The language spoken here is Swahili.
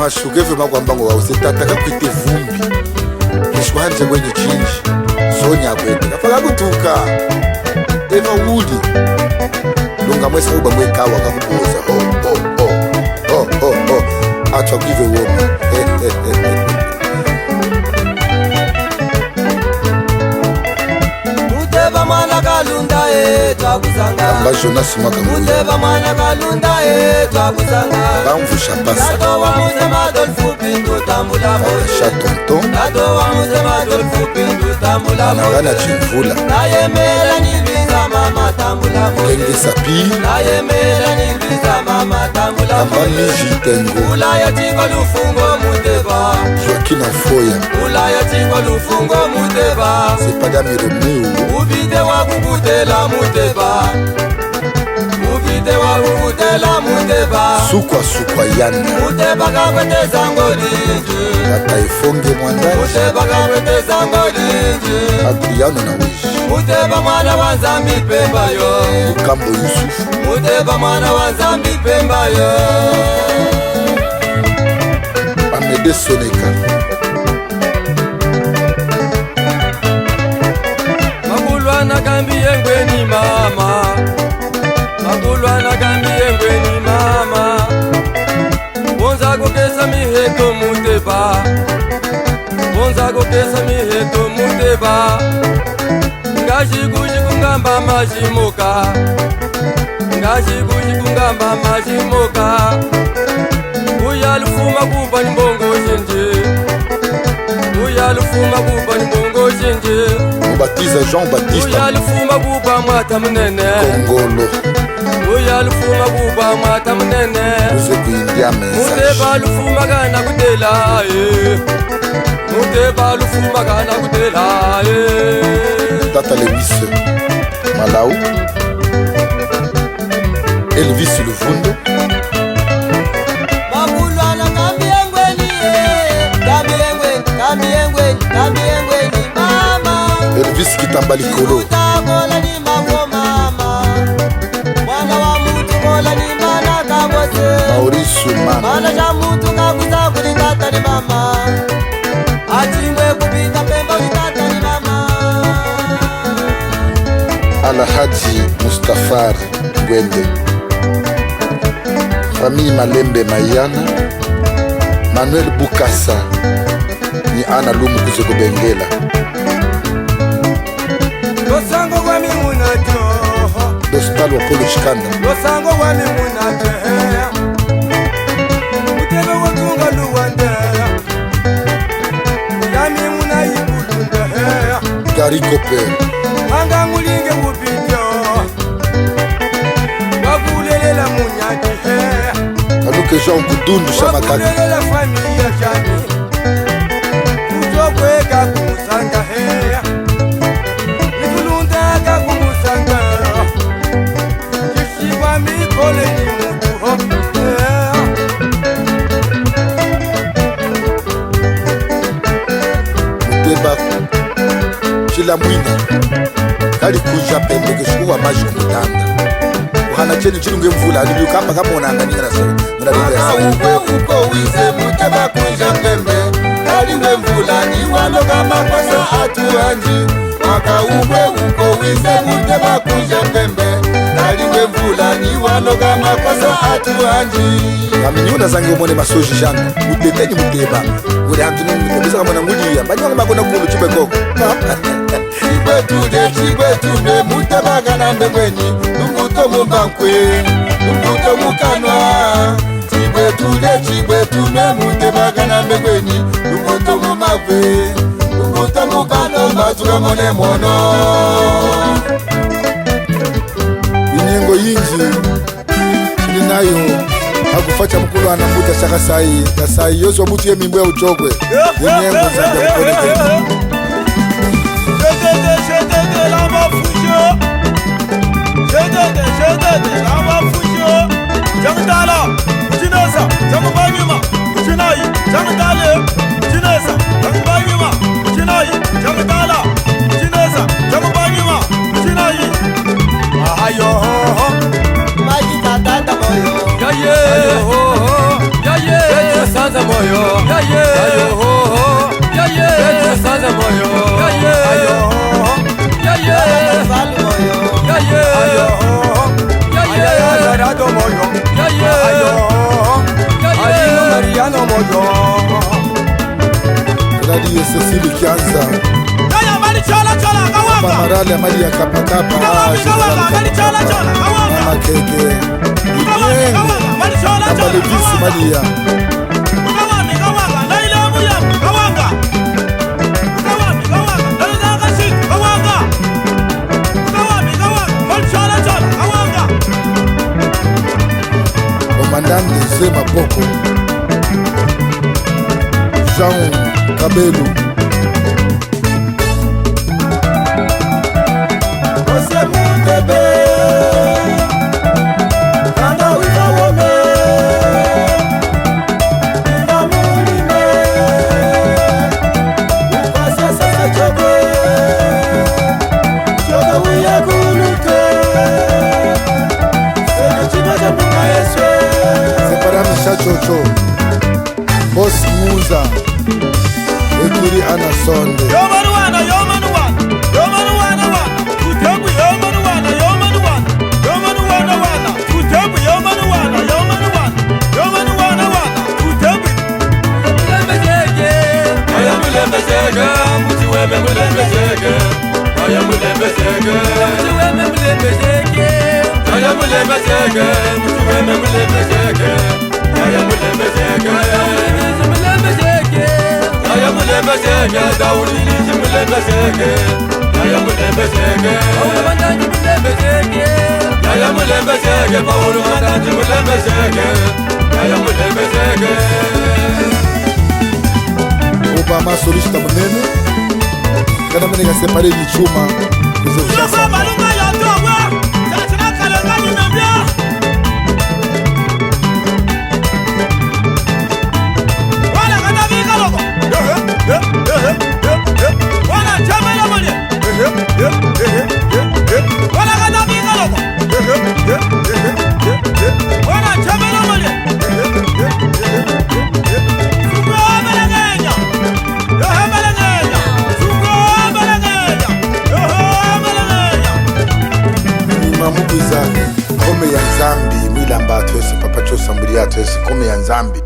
mashuke vema kwamba ngo wawusetata kakwite vumbi kishwanje kwenye chinji zonya kwete kafaka kutuka eva wuli lunga mwesa uba mwekawa kakubuza achwa kuive woma Muteba mwana kalunda twakuzanga amba Jonas Makambuya Muteba mwana kalunda twakuzanga bamvusha pasa Tato wa muzema dolfu pindu tambula moshi cha tonton Tato wa muzema dolfu pindu tambula moshi anagana chimvula Nayemela nilviza mama tambula moshi kenge sapi Nayemela nilviza mama tambula amba moshi miji tengo Ula ya tingo lufungo muteba Joaquin Foya Ula ya tingo lufungo muteba sepada miromeu Ubide wa kukutela muteba Ubide wa kukutela muteba sukwa yana Muteba kakweteza ngolinji kata ifonge mwandani Muteba kakweteza ngolinji Adriano na wishi Muteba mwana wa Nzambi Pemba yo Mukambo Yusufu Muteba mwana wa Nzambi Pemba yo Amede Soneka Magulwana kambi yengweni mama Magulwana kambi yengweni mama Bonza kokesa miheto muteba Bonza kokesa miheto muteba Ngashikushi kungamba majimoka Ngashikushi kungamba majimoka Uyalufuma kupa ni mbongo shinji Uyalufuma kupa ni mbongo shinji Mubatiza Jean Baptiste Uyalufuma kupa mwata mnene Kongolo Uyalufuma kupa mwata mnene Uze kuindia mensage Muteba lufuma kana kutela Muteba lufuma kana kutela Tata Lewis Malau Elvis Luvundo Magulwana kambi yengweni Kambi yengweni mama Elvis Kitambalikolo Utakola ni mambo mama Mwana wa mutu kola ni mana kabose Maurice Mama Mana ja mutu kakuza kulitata ni mama Achimwe kupita Pemba ulitata ni mama Alhaji Mustafar Gwende Famille Malembe Mayana Manuel Bukasa ni Ana Lumu Kuzeko Bengela Losango kwa mimunato Dostal wa Polo Chikanda Losango kwa mimunato Utebe watunga luwande Yami muna yikulunde Gary Cooper Anga ngulinge upityo Wakulelela munyaki Kanuke Jean Kudundu Shamakaki Wakulelela familia jani Kutokweka kumusanga Nitulundaka kumusanga Kishiwa mikole ni mutu Muteba Chila Mwina Kali kuja pembe keshuwa maji kumutanda Uhana cheni chilunge mvula Alibiu kama kama unaanganika na sawa Uko wize muteba kuja pembe Kaliwe mvula ni wano kama kwasa atuanji Mwaka uko wize muteba kuja pembe Kaliwe mvula ni wano kama kwasa atuanji Aminyuna zange umone masoji jangu Utetenyi muteba Ure antuni mutebisa kama na ngulia Mbanywa kama kuna kulu chube koko Chibwetude muteba kanambe kweni Nunguto mumbankwe Nunguto mukanwa Chibwetude muteba kanambe kweni Nunguto mumakwe Nunguto mukano matuka mone mono Inyengo yinji Ninayo Hakufacha mkulu anamuta shaka sahi Kasai yoso mutu ye mimbo ya uchokwe Inyengo zange mkoneke Jetete lamba fujo Jetete lamba fujo Jangdala Jinesa Jangubanyuma Jinai Jangdale Jinesa Jangubanyuma Jinai Jangdala Jinesa Jangubanyuma Jinai Ayo Maji tata moyo Yaye Yaye Sanza moyo kianza Kaya mali chola chola kawanga Marale mali ya kapa kapa Kawanga mali chola chola kawanga Mama keke Kawanga mali chola chola Kapa lebisi mali ya Kawanga Laila Muyam Kawanga Laila Kashik Kawanga mali chola chola kawanga Omandande Zema Boko Jean Kabelu Ose Mundebe Kanda Wifa Wome Iva Mulime Upase Sasa Chobe Chobe Uye Kulute Sene Chibaja Munga Yeswe Separami Shachocho Boss Muza Ekiri Ana Sonde Yomanuana Kutebu Yomanuana Kutebu Yomanuana Kutebu Aya mulembezege Mutiweme mulembezege Aya mulembezege Mutiweme mulembezege Aya mulembezege Mutiweme mulembezege Aya mulembezege Aya mulembezege Daulili mulembezege Aya mulembezege Aya mulembezege Paulu Mandanji mulembezege Aya mulembezege Obama solista munene Kana menega separe ni chuma Kuzo Yoko malunga yotowe Tatina kalanga nyinambia Wana kata vika loko Wana chama ya mwenye Wana kata vika loko Wana chama ya mwenye Mamubiza Kome ya Nzambi Mwilamba atwese Papa chosa mbili atwese Kome ya Nzambi